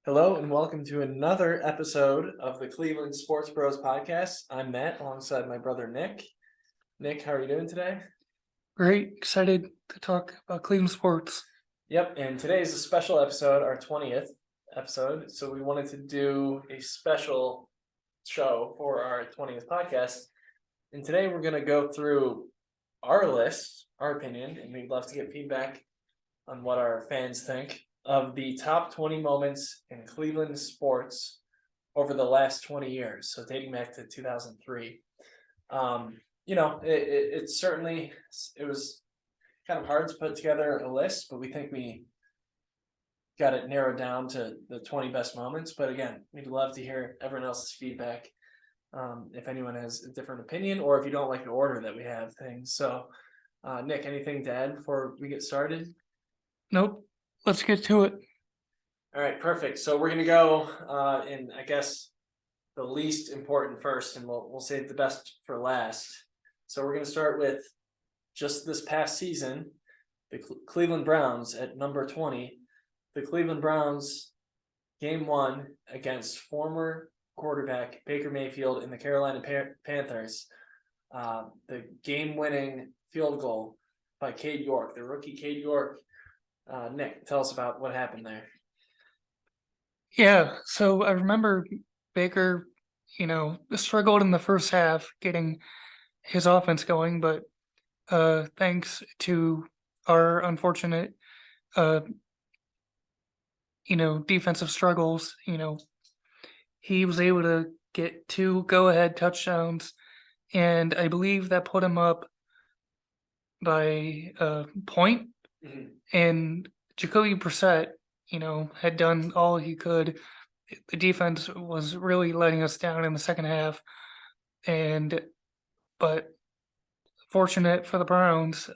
Hello and welcome to another episode of the Cleveland Sports Bros podcast. I'm Matt alongside my brother Nick. Nick, how are you doing today? Great, excited to talk about Cleveland sports. Yep, and today is a special episode, our 20th episode. So we wanted to do a special show for our 20th podcast. And today we're going to go through our list, our opinion, and we'd love to get feedback on what our fans think of the top 20 moments in Cleveland sports over the last 20 years. So dating back to 2003. It certainly, it was kind of hard to put together a list, but we think we got it narrowed down to the 20 best moments. But again, we'd love to hear everyone else's feedback. If anyone has a different opinion or if you don't like the order that we have things. So, Nick, anything to add before we get started? Nope, let's get to it. All right, perfect. So we're gonna go in, I guess, the least important first, and we'll save the best for last. So we're gonna start with just this past season, the Cleveland Browns at number 20. The Cleveland Browns game 1 against former quarterback Baker Mayfield and the Carolina Panthers. The game-winning field goal by Cade York, the rookie Cade York. Nick, tell us about what happened there. Yeah, so I remember Baker, struggled in the first half getting his offense going, but thanks to our unfortunate, defensive struggles, he was able to get 2 go-ahead touchdowns, and I believe that put him up by a point. And Jacoby Brissett, had done all he could. The defense was really letting us down in the second half, but fortunate for the Browns,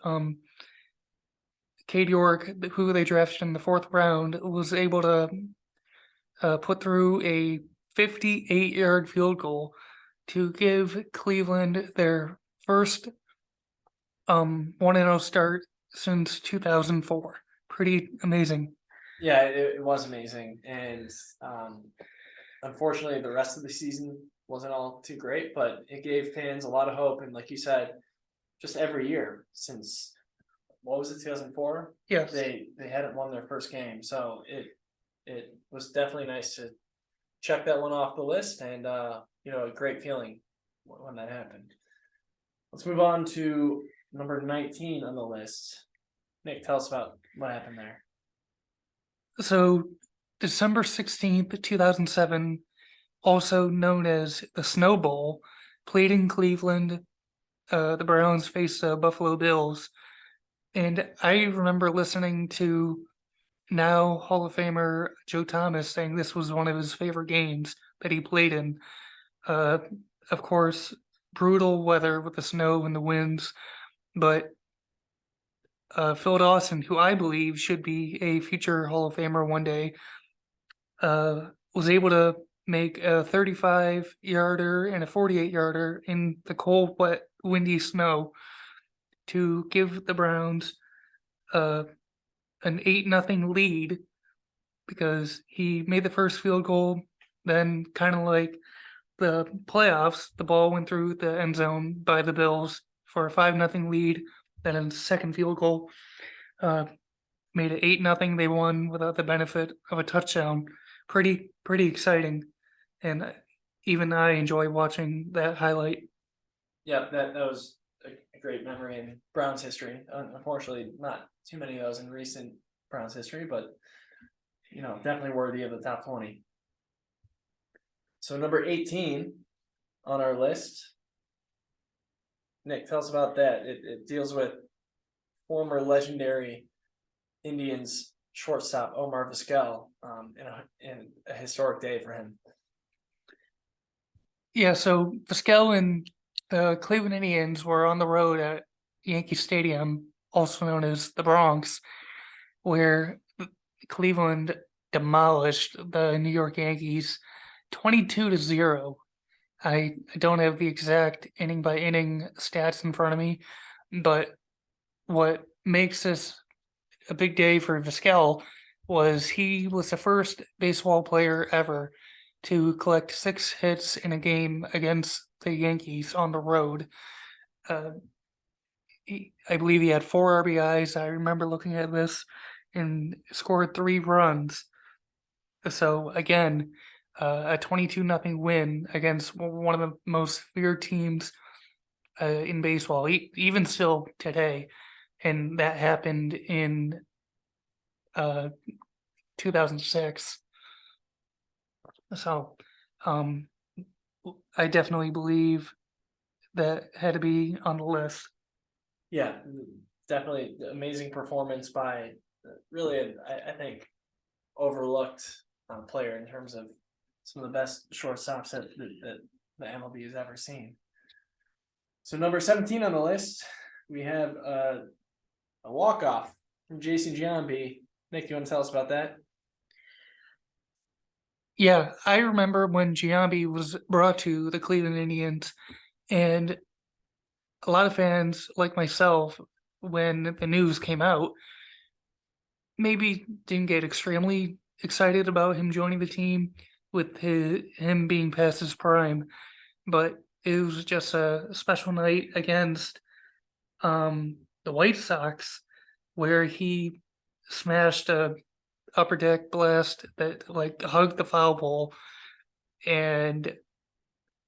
Cade York, who they drafted in the 4th round, was able to put through a 58-yard field goal to give Cleveland their first 1-0 start since 2004. Pretty amazing. Yeah, it was amazing, and unfortunately, the rest of the season wasn't all too great, but it gave fans a lot of hope. And like you said, just every year since what was it, 2004? Yes, they hadn't won their first game, so it was definitely nice to check that one off the list, and a great feeling when that happened. Let's move on to number 19 on the list. Nick, tell us about what happened there. So December 16th, 2007, also known as the Snow Bowl, played in Cleveland. The Browns faced the Buffalo Bills. And I remember listening to now Hall of Famer Joe Thomas saying this was one of his favorite games that he played in. Of course, brutal weather with the snow and the winds, but Phil Dawson, who I believe should be a future Hall of Famer one day, was able to make a 35-yarder and a 48-yarder in the cold, wet, windy snow to give the Browns an 8-0 lead, because he made the first field goal. Then, kind of like the playoffs, the ball went through the end zone by the Bills for a 5-0 lead. Then a second field goal made it 8-0. They won without the benefit of a touchdown. Pretty exciting, and even I enjoy watching that highlight. Yeah, that was a great memory in Browns history. Unfortunately, not too many of those in recent Browns history, but definitely worthy of the top 20. So number 18 on our list. Nick, tell us about that. It deals with former legendary Indians shortstop Omar Vizquel, in a historic day for him. Yeah, so Vizquel and the Cleveland Indians were on the road at Yankee Stadium, also known as the Bronx, where Cleveland demolished the New York Yankees 22-0. I don't have the exact inning by inning stats in front of me, but what makes this a big day for Vizquel was he was the first baseball player ever to collect 6 hits in a game against the Yankees on the road. Uh, I believe he had 4 RBIs. I remember looking at this and scored 3 runs. So again, a 22-0 win against one of the most feared teams in baseball, even still today, and that happened in 2006. So, I definitely believe that had to be on the list. Yeah, definitely amazing performance by really, I think, overlooked player in terms of some of the best shortstops that the MLB has ever seen. So number 17 on the list, we have a walk-off from Jason Giambi. Nick, you want to tell us about that? Yeah, I remember when Giambi was brought to the Cleveland Indians, and a lot of fans like myself, when the news came out, maybe didn't get extremely excited about him joining the team with him being past his prime, but it was just a special night against the White Sox where he smashed a upper deck blast that like hugged the foul pole. And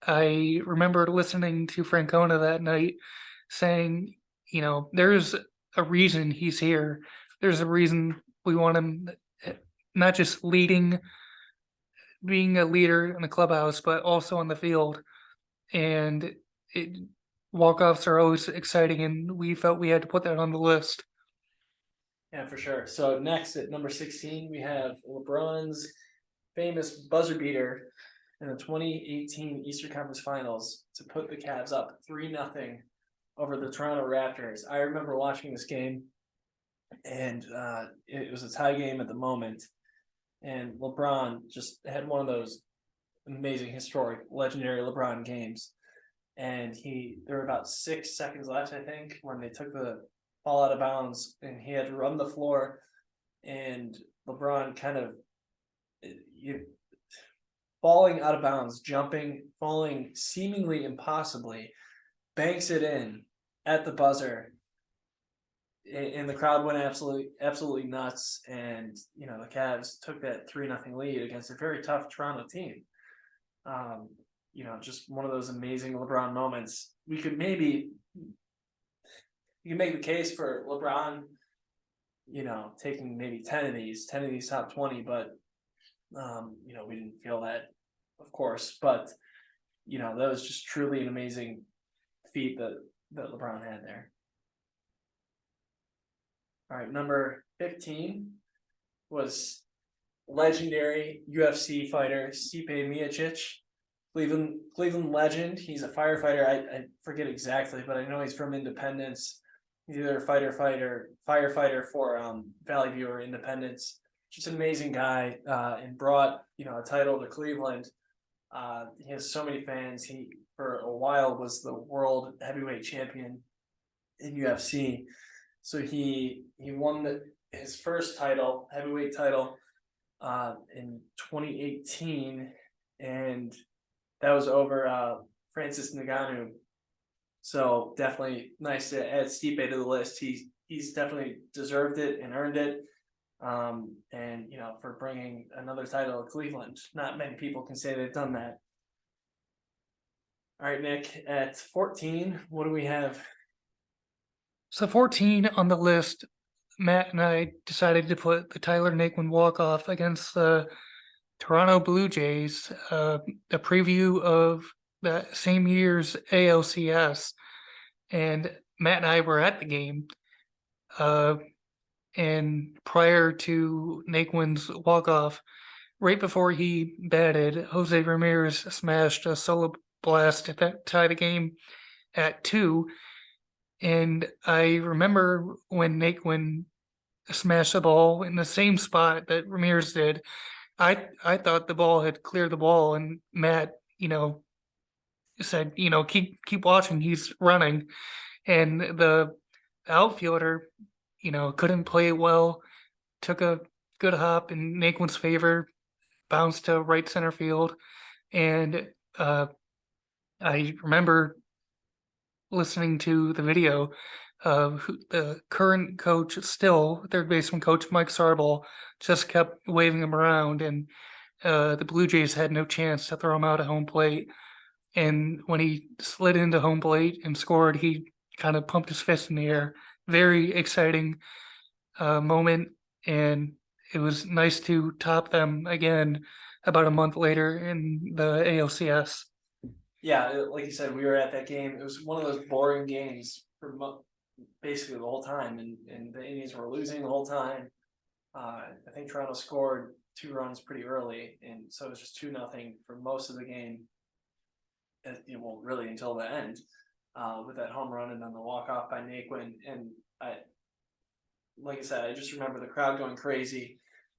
I remember listening to Francona that night saying, there's a reason he's here. There's a reason we want him not just being a leader in the clubhouse, but also on the field. And it, walk-offs are always exciting, and we felt we had to put that on the list. Yeah, for sure. So next at number 16, we have LeBron's famous buzzer beater in the 2018 Eastern Conference Finals to put the Cavs up 3-0 over the Toronto Raptors. I remember watching this game, and it was a tie game at the moment, and LeBron just had one of those amazing, historic, legendary LeBron games. And there were about 6 seconds left, I think, when they took the ball out of bounds, and he had to run the floor, and LeBron kind of falling out of bounds, jumping, falling seemingly impossibly, banks it in at the buzzer, and the crowd went absolutely nuts. And the Cavs took that 3-0 lead against a very tough Toronto team. Just one of those amazing LeBron moments. You can make the case for LeBron, taking maybe 10 of these top 20, but we didn't feel that, of course. But that was just truly an amazing feat that LeBron had there. All right, number 15 was legendary UFC fighter Stipe Miocic, Cleveland legend. He's a firefighter. I forget exactly, but I know he's from Independence. He's either a firefighter for Valley View or Independence. Just an amazing guy, and brought a title to Cleveland. He has so many fans. He for a while was the world heavyweight champion in UFC. So he won his first title, heavyweight title, in 2018, and that was over Francis Ngannou. So definitely nice to add Stipe to the list. He's definitely deserved it and earned it. And for bringing another title to Cleveland, not many people can say they've done that. All right, Nick, at 14, what do we have? So 14 on the list, Matt and I decided to put the Tyler Naquin walk-off against the Toronto Blue Jays, a preview of that same year's ALCS. And Matt and I were at the game. And prior to Naquin's walk-off, right before he batted, Jose Ramirez smashed a solo blast to tie the game at 2. And I remember when Naquin smashed the ball in the same spot that Ramirez did, I thought the ball had cleared the ball, and Matt, said, keep watching, he's running. And the outfielder, couldn't play well, took a good hop in Naquin's favor, bounced to right center field, and I remember listening to the video of the current coach, still third baseman coach Mike Sarble, just kept waving him around, and the Blue Jays had no chance to throw him out at home plate. And when he slid into home plate and scored, he kind of pumped his fist in the air. Very exciting moment, and it was nice to top them again about a month later in the ALCS. Yeah, like you said, we were at that game. It was one of those boring games for basically the whole time, and the Indians were losing the whole time. I think Toronto scored 2 runs pretty early, and so it was just 2-0 for most of the game. Well, really until the end, with that home run and then the walk off by Naquin. And like I said, I just remember the crowd going crazy,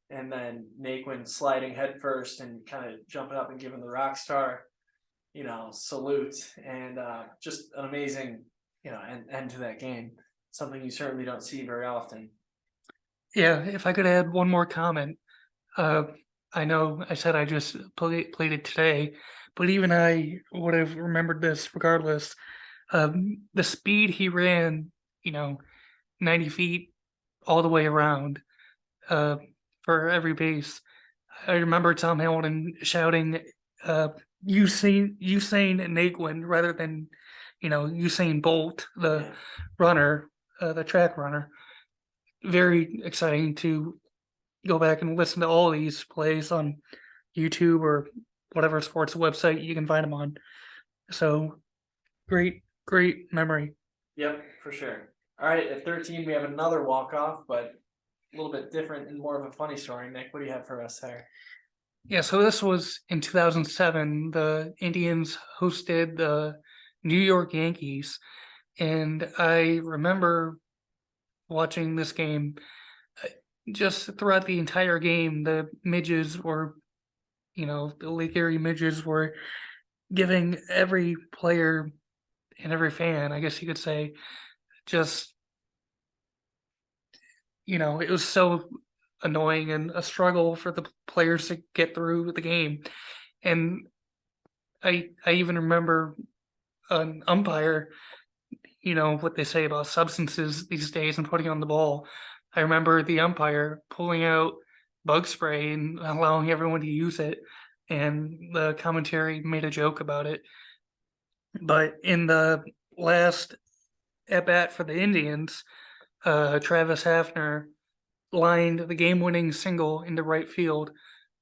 and then Naquin sliding head first and kind of jumping up and giving the rock star, salute, and just an amazing, end to that game. Something you certainly don't see very often. Yeah, if I could add one more comment, I know I said I just played it today, but even I would have remembered this regardless. The speed he ran, 90 feet all the way around, for every base. I remember Tom Hamilton shouting, Usain Naquin rather than, Usain Bolt, the Yeah. runner, the track runner. Very exciting to go back and listen to all these plays on YouTube or whatever sports website you can find them on. So great memory. Yep, for sure. All right, at 13, we have another walk-off, but a little bit different and more of a funny story. Nick, what do you have for us there? Yeah, so this was in 2007. The Indians hosted the New York Yankees, and I remember watching this game. Just throughout the entire game, the midges were, the Lake Erie midges were giving every player and every fan, I guess you could say, just, it was so annoying and a struggle for the players to get through the game. And I even remember an umpire, what they say about substances these days and putting on the ball. I remember the umpire pulling out bug spray and allowing everyone to use it, and the commentary made a joke about it. But in the last at bat for the Indians, Travis Hafner lined the game-winning single into right field,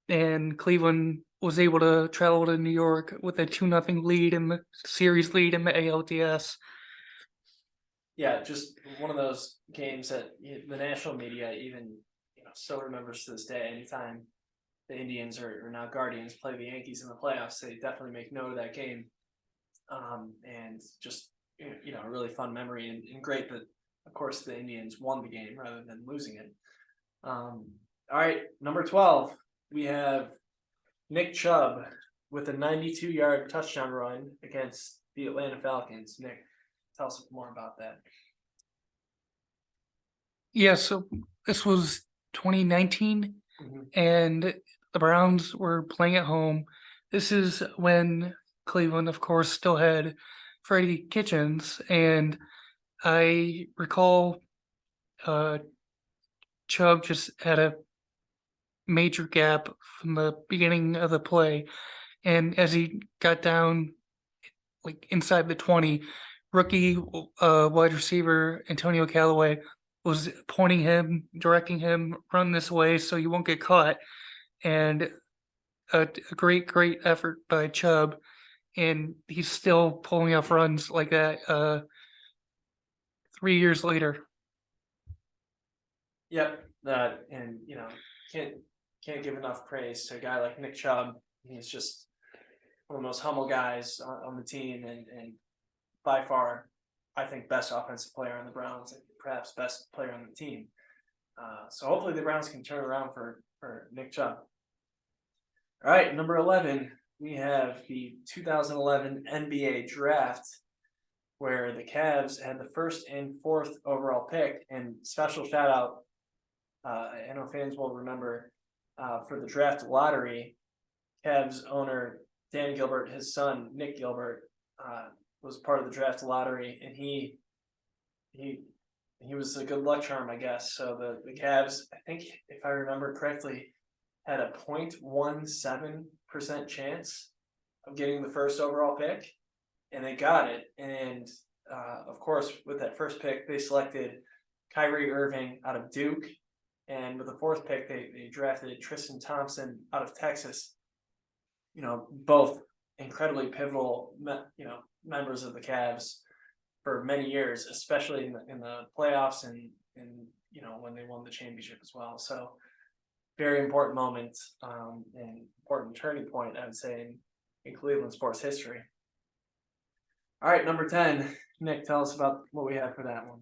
and Cleveland was able to travel to New York with a 2-0 lead in the series lead in the ALDS. Yeah, just one of those games that the national media even still remembers to this day. Anytime the Indians or now Guardians play the Yankees in the playoffs, they definitely make note of that game. And just a really fun memory, and great that of course the Indians won the game rather than losing it. All right, number 12, we have Nick Chubb with a 92-yard touchdown run against the Atlanta Falcons. Nick, tell us more about that. Yeah, so this was 2019, and the Browns were playing at home. This is when Cleveland, of course, still had Freddie Kitchens, and I recall Chubb just had a major gap from the beginning of the play, and as he got down like inside the 20, rookie wide receiver Antonio Callaway was pointing him, directing him, run this way so you won't get caught. And a great effort by Chubb, and he's still pulling off runs like that 3 years later. Yep, and can't give enough praise to a guy like Nick Chubb. He's just one of the most humble guys on the team, and by far, I think, best offensive player on the Browns, and perhaps best player on the team. So hopefully the Browns can turn around for Nick Chubb. All right, number 11, we have the 2011 NBA draft, where the Cavs had the 1st and 4th overall pick. And special shout out I know fans will remember for the draft lottery, Cavs owner Dan Gilbert, his son Nick Gilbert, was part of the draft lottery, and he was a good luck charm, I guess. So the Cavs, I think, if I remember correctly, had a 0.17% chance of getting the first overall pick, and they got it. And of course, with that first pick, they selected Kyrie Irving out of Duke, and with the fourth pick, they drafted Tristan Thompson out of Texas. You know, both incredibly pivotal, members of the Cavs for many years, especially in the playoffs and when they won the championship as well. So very important moment and important turning point, I would say, in Cleveland sports history. All right, number 10, Nick, tell us about what we have for that one.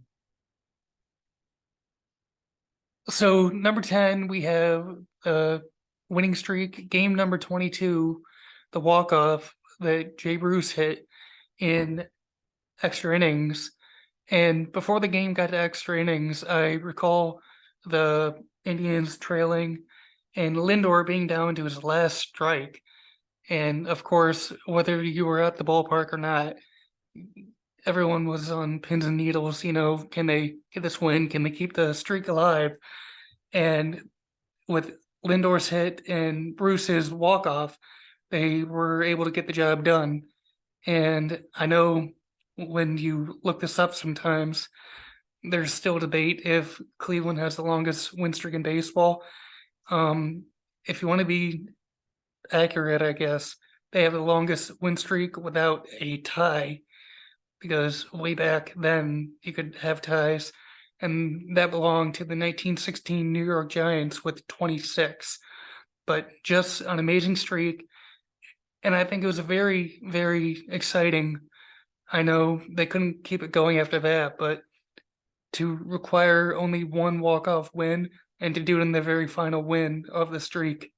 So number 10, we have winning streak, game number 22, the walk-off that Jay Bruce hit in extra innings. And before the game got to extra innings, I recall the Indians trailing and Lindor being down to his last strike. And of course, whether you were at the ballpark or not, everyone was on pins and needles, can they get this win? Can they keep the streak alive? And with Lindor's hit and Bruce's walk-off, they were able to get the job done. And I know when you look this up sometimes, there's still debate if Cleveland has the longest win streak in baseball. If you want to be accurate, I guess, they have the longest win streak without a tie, because way back then you could have ties, and that belonged to the 1916 New York Giants with 26. But just an amazing streak, and I think it was a very, very exciting. I know they couldn't keep it going after that, but to require only one walk-off win and to do it in the very final win of the streak.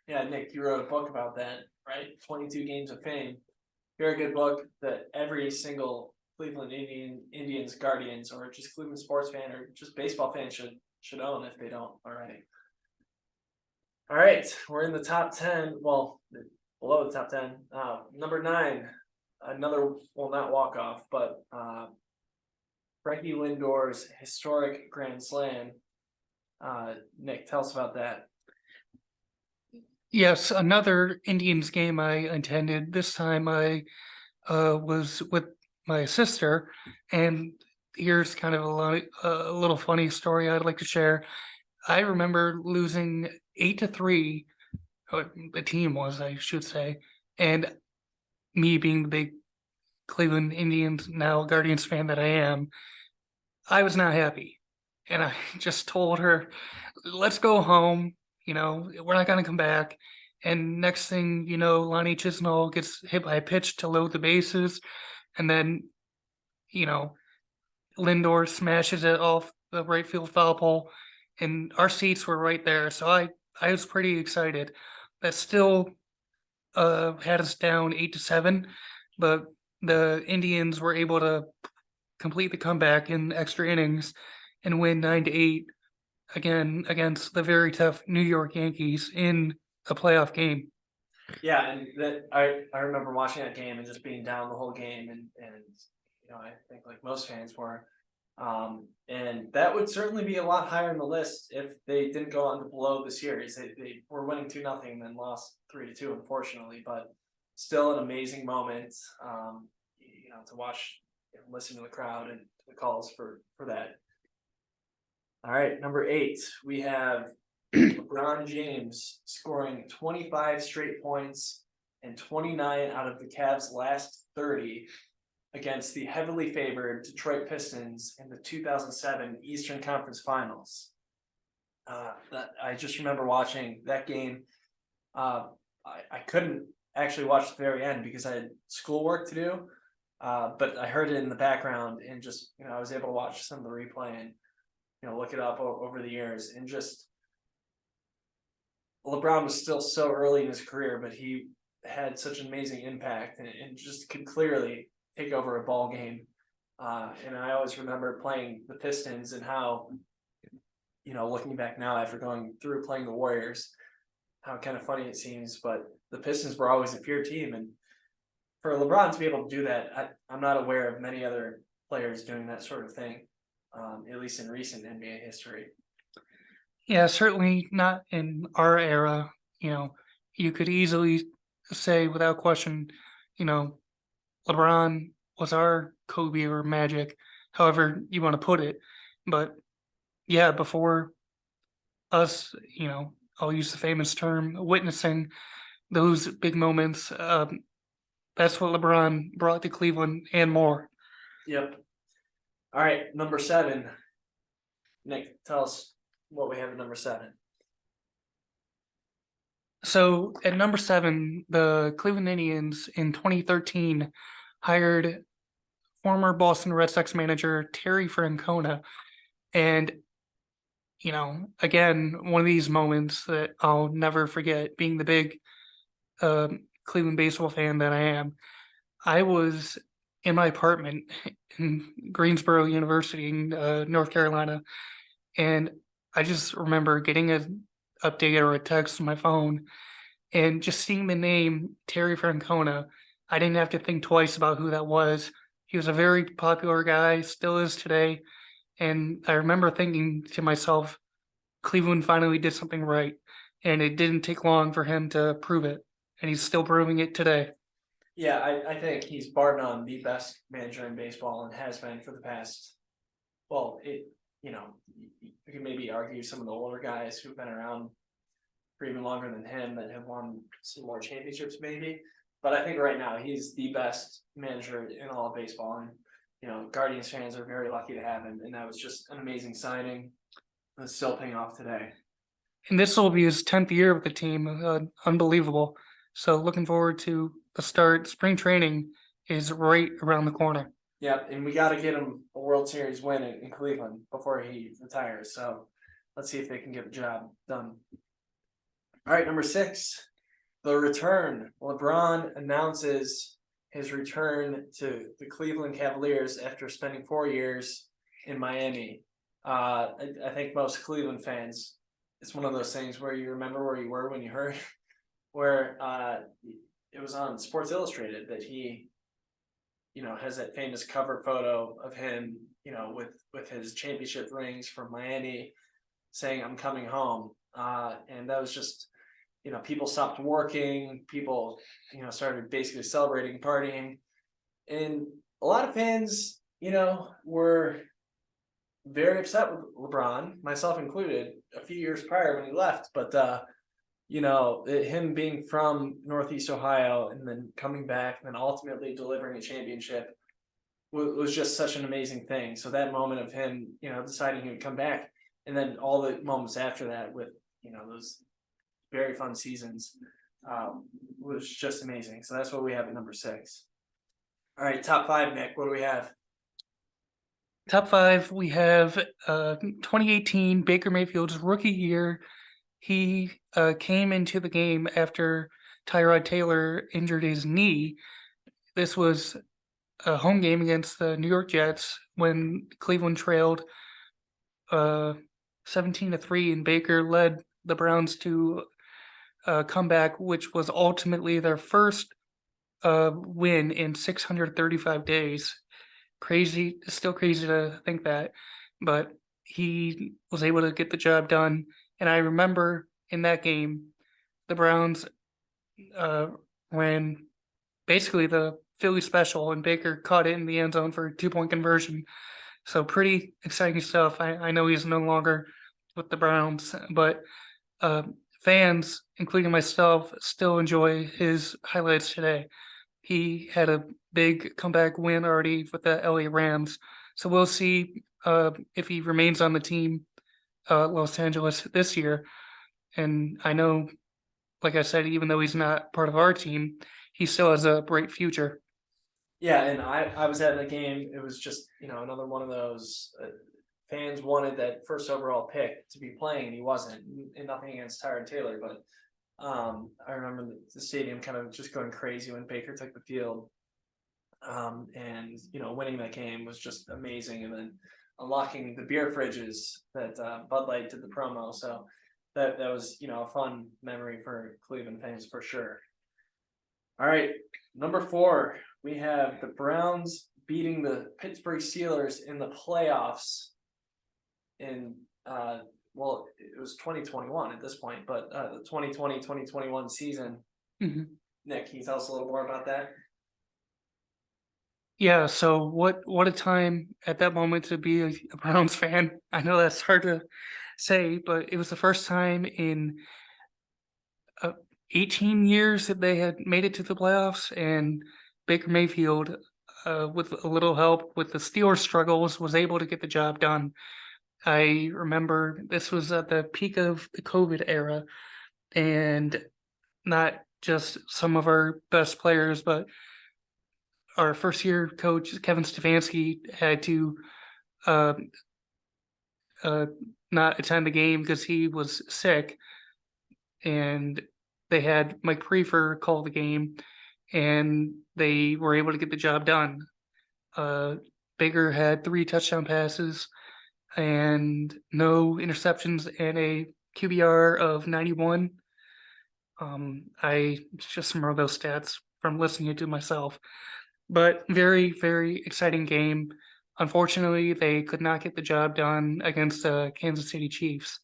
Yeah, Nick, you wrote a book about that, right? 22 Games of Fame. Very good book that every single Cleveland Indians, Guardians, or just Cleveland sports fan or just baseball fan should own if they don't already. All right, we're in the top 10. Well, below the top 10. Number 9, another, well, not walk off, but Frankie Lindor's historic grand slam. Nick, tell us about that. Yes, another Indians game I attended. This time I was with my sister, and here's kind of a little funny story I'd like to share. I remember losing 8-3, or the team was, I should say, and me being the big Cleveland Indians, now Guardians fan that I am, I was not happy. And I just told her, let's go home. We're not going to come back. And next thing you know, Lonnie Chisnall gets hit by a pitch to load the bases. And then, Lindor smashes it off the right field foul pole. And our seats were right there. So I was pretty excited. That still had us down 8-7. But the Indians were able to complete the comeback in extra innings and win 9-8 again against the very tough New York Yankees in a playoff game. Yeah, and that I remember watching that game and just being down the whole game, and I think like most fans were, and that would certainly be a lot higher on the list if they didn't go on to blow the series. They were winning 2-0 and then lost 3-2, unfortunately, but still an amazing moment. To watch, listen to the crowd and the calls for that. All right, number 8, we have LeBron James scoring 25 straight points and 29 out of the Cavs' last 30 against the heavily favored Detroit Pistons in the 2007 Eastern Conference Finals. I just remember watching that game. I couldn't actually watch the very end because I had schoolwork to do, but I heard it in the background and just, I was able to watch some of the replay and, look it up over the years, and just LeBron was still so early in his career, but he had such an amazing impact and just could clearly take over a ball game. And I always remember playing the Pistons and how looking back now after going through playing the Warriors, how kind of funny it seems, but the Pistons were always a feared team, and for LeBron to be able to do that, I'm not aware of many other players doing that sort of thing, at least in recent NBA history. Yeah, certainly not in our era. You could easily say without question, you know, LeBron was our Kobe or Magic, however you want to put it. But yeah, before us, I'll use the famous term, witnessing those big moments. That's what LeBron brought to Cleveland and more. Yep. All right, number 7. Nick, tell us what we have at number 7. So at number 7, the Cleveland Indians in 2013 hired former Boston Red Sox manager Terry Francona. And, again, one of these moments that I'll never forget, being the big Cleveland baseball fan that I am. I was in my apartment in Greensboro University in North Carolina, and I just remember getting an update or a text on my phone and just seeing the name Terry Francona. I didn't have to think twice about who that was. He was a very popular guy, still is today. And I remember thinking to myself, Cleveland finally did something right. And it didn't take long for him to prove it. And he's still proving it today. Yeah, I think he's bar none the best manager in baseball and has been for the past. Well, you can maybe argue some of the older guys who've been around for even longer than him that have won some more championships, maybe. But I think right now he's the best manager in all of baseball, and Guardians fans are very lucky to have him. And that was just an amazing signing. It's still paying off today. And this will be his 10th year with the team. Unbelievable. So looking forward to the start. Spring training is right around the corner. Yeah, and we got to get him a World Series win in Cleveland before he retires. So let's see if they can get the job done. All right, number 6, the return. LeBron announces his return to the Cleveland Cavaliers after spending 4 years in Miami. I think most Cleveland fans, it's one of those things where you remember where you were when you heard, where it was on Sports Illustrated that he, has that famous cover photo of him, with his championship rings from Miami, saying "I'm coming home," and that was just, people stopped working, people, started basically celebrating, partying, and a lot of fans, were very upset with LeBron, myself included, a few years prior when he left. But him being from Northeast Ohio and then coming back and then ultimately delivering a championship was just such an amazing thing. So that moment of him, deciding he would come back, and then all the moments after that with, those very fun seasons, was just amazing. So that's what we have at number 6. All right, top 5, Nick. What do we have? Top 5, we have 2018 Baker Mayfield's rookie year. He came into the game after Tyrod Taylor injured his knee. This was a home game against the New York Jets when Cleveland trailed 17-3, and Baker led the Browns to a comeback, which was ultimately their first win in 635 days. Crazy, still crazy to think that, but he was able to get the job done. And I remember in that game, the Browns ran basically the Philly special, and Baker caught it in the end zone for a 2-point conversion. So pretty exciting stuff. I know he's no longer with the Browns, but fans, including myself, still enjoy his highlights today. He had a big comeback win already with the LA Rams. So we'll see if he remains on the team, Los Angeles, this year. And I know, like I said, even though he's not part of our team, he still has a bright future. Yeah, and I was at the game. It was just, another one of those fans wanted that first overall pick to be playing, and he wasn't. And nothing against Tyrod Taylor, but I remember the stadium kind of just going crazy when Baker took the field. And winning that game was just amazing. And then unlocking the beer fridges that Bud Light did the promo. So that was, you know, a fun memory for Cleveland fans for sure. All right, number 4, we have the Browns beating the Pittsburgh Steelers in the playoffs in well, it was 2021 at this point, but the 2020-2021 season. Mhm. Nick, can you tell us a little more about that? Yeah, so what a time at that moment to be a Browns fan. I know that's hard to say, but it was the first time in uh, 18 years that they had made it to the playoffs, and Baker Mayfield, with a little help with the Steelers' struggles, was able to get the job done. I remember this was at the peak of the COVID era, and not just some of our best players, but our first year coach, Kevin Stefanski, had to uh, uh, not attend the game because he was sick, and they had Mike Prefer call the game, and they were able to get the job done. Uh, Baker had 3 touchdown passes and no interceptions and a QBR of 91. I just remember those stats from listening to myself. But very, very exciting game. Unfortunately, they could not get the job done against the Kansas City Chiefs.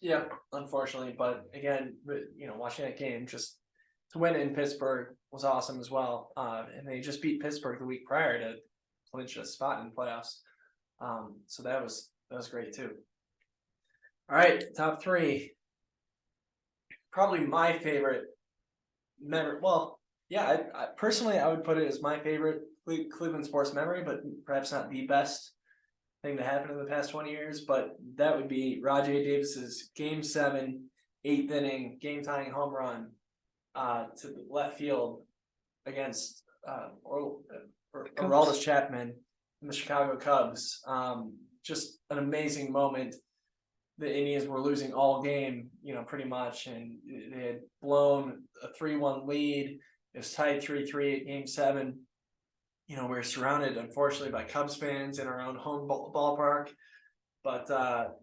Yeah, unfortunately, but again, you know, watching that game, just to win in Pittsburgh was awesome as well. And they just beat Pittsburgh the week prior to clinch a spot in the playoffs. So that was great too. All right, top 3. Probably my favorite memory. Well, yeah, I personally I would put it as my favorite Cleveland sports memory, but perhaps not the best thing to happen in the past 20 years. But that would be Rajay Davis's Game 7, 8th inning, game-tying home run to the left field against Aroldis Chapman and the Chicago Cubs. Just an amazing moment. The Indians were losing all game, you know, pretty much, and they had blown a 3-1 lead. It was tied 3-3 at Game 7. You know, we were surrounded, unfortunately, by Cubs fans in our own home ballpark. But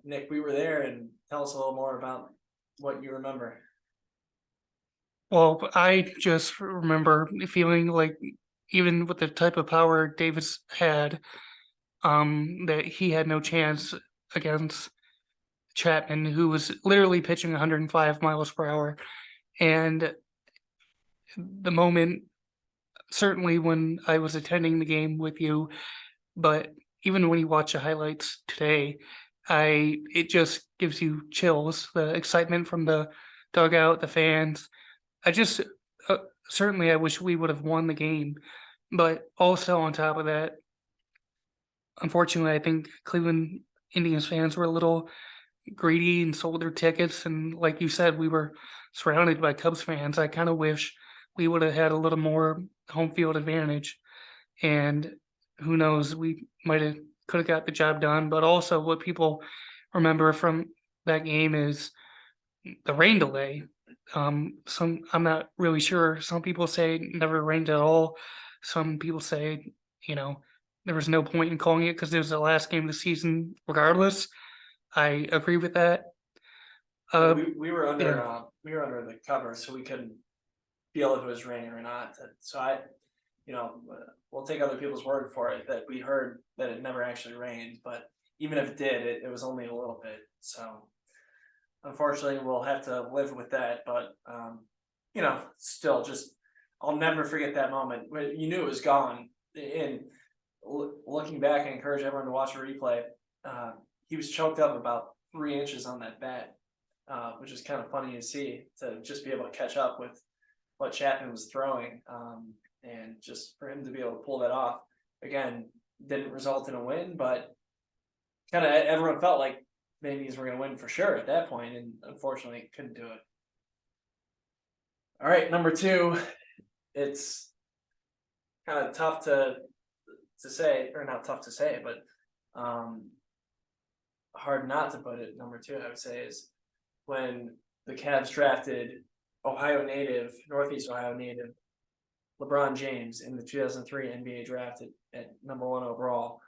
Nick, we were there, and tell us a little more about what you remember. Well, I just remember feeling like, even with the type of power Davis had, that he had no chance against Chapman, who was literally pitching 105 miles per hour. And the moment, certainly when I was attending the game with you, but even when you watch the highlights today, it just gives you chills. The excitement from the dugout, the fans. I just uh, certainly I wish we would have won the game, but also on top of that, unfortunately, I think Cleveland Indians fans were a little greedy and sold their tickets. And like you said, we were surrounded by Cubs fans. I kind of wish we would have had a little more home field advantage. And who knows, we could have got the job done. But also, what people remember from that game is the rain delay. I'm not really sure. Some people say it never rained at all. Some people say, you know, there was no point in calling it because it was the last game of the season, regardless. I agree with that. We were under Yeah. we were under the cover, so we couldn't feel if it was raining or not. So you know, we'll take other people's word for it that we heard that it never actually rained, but even if it did, it was only a little bit. So unfortunately, we'll have to live with that. But you know, still, just I'll never forget that moment. You knew it was gone. And looking back, I encourage everyone to watch a replay. He was choked up about 3 inches on that bat, which is kind of funny to see, to just be able to catch up with what Chapman was throwing, and just for him to be able to pull that off. Again, didn't result in a win, but kind of everyone felt like the Indians were going to win for sure at that point, and unfortunately couldn't do it. All right, number 2, it's kind of tough to say, or not tough to say, but hard not to put it. Number 2, I would say, is when the Cavs drafted Northeast Ohio native LeBron James in the 2003 NBA draft at number 1 overall.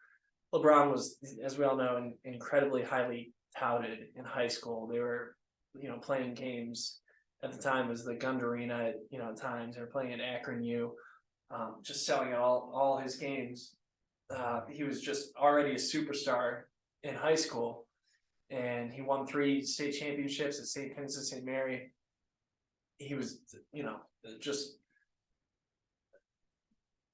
LeBron was, as we all know, incredibly highly touted in high school. They were, playing games at the time was the Gund Arena, at times. They were playing at Akron U, just selling out all his games. He was just already a superstar in high school, and he won 3 state championships at St. Vincent St. Mary. He was, just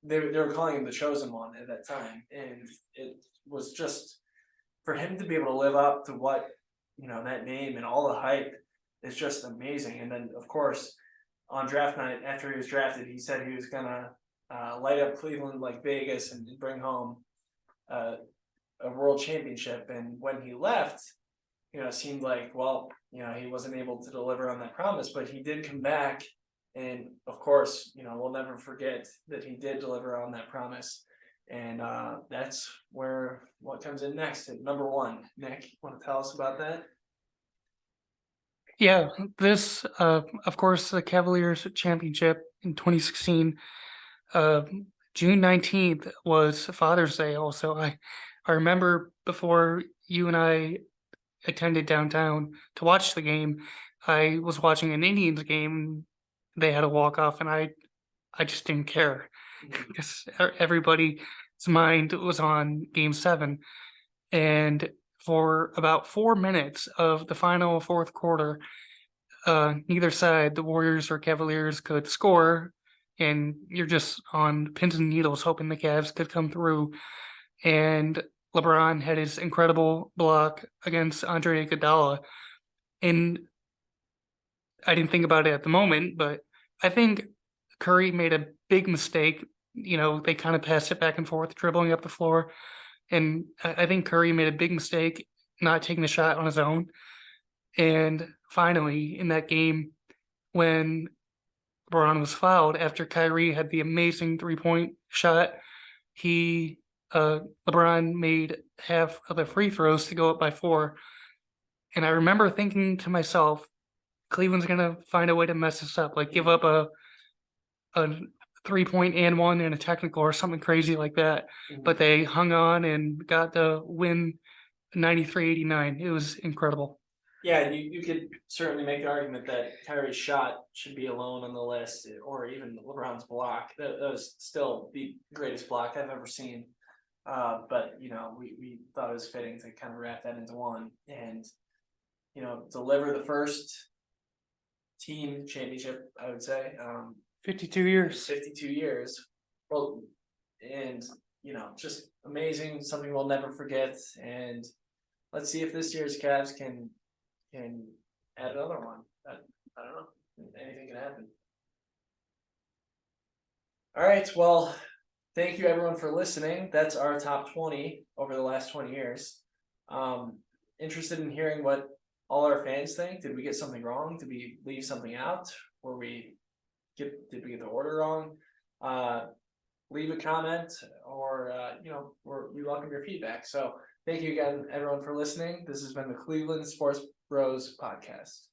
they were calling him the chosen one at that time, and it was just for him to be able to live up to what that name and all the hype is just amazing. And then of course on draft night after he was drafted, he said he was gonna light up Cleveland like Vegas and bring home a world championship. And when he left, it seemed like, well, he wasn't able to deliver on that promise, but he did come back. And of course, we'll never forget that he did deliver on that promise. And that's what comes in next at number 1. Nick, want to tell us about that? Yeah, this, of course, the Cavaliers championship in 2016, June 19th was Father's Day. Also, I remember before you and I attended downtown to watch the game, I was watching an Indians game. They had a walk off, and I just didn't care because everybody's mind was on Game 7, and for about 4 minutes of the final fourth quarter, neither side, the Warriors or Cavaliers, could score, and you're just on pins and needles hoping the Cavs could come through. And LeBron had his incredible block against Andre Iguodala, and I didn't think about it at the moment, but I think Curry made a big mistake. They kind of passed it back and forth, dribbling up the floor. And I think Curry made a big mistake not taking the shot on his own. And finally, in that game, when LeBron was fouled after Kyrie had the amazing 3-point shot, LeBron made half of the free throws to go up by 4. And I remember thinking to myself, Cleveland's gonna find a way to mess this up, like give up a 3-point and 1 and a technical or something crazy like that. But they hung on and got the win 93-89. It was incredible. Yeah, you could certainly make the argument that Kyrie's shot should be alone on the list, or even LeBron's block. That was still the greatest block I've ever seen. But we thought it was fitting to kind of wrap that into one and deliver the first team championship, I would say. 52 years. 52 years. Well, and just amazing, something we'll never forget. And let's see if this year's Cavs can add another one. I don't know. Anything can happen. All right. Well, thank you everyone for listening. That's our top 20 over the last 20 years. Interested in hearing what all our fans think. Did we get something wrong? Did we leave something out? Did we get the order wrong? Leave a comment, or we welcome your feedback. So thank you again, everyone, for listening. This has been the Cleveland Sports Bros Podcast.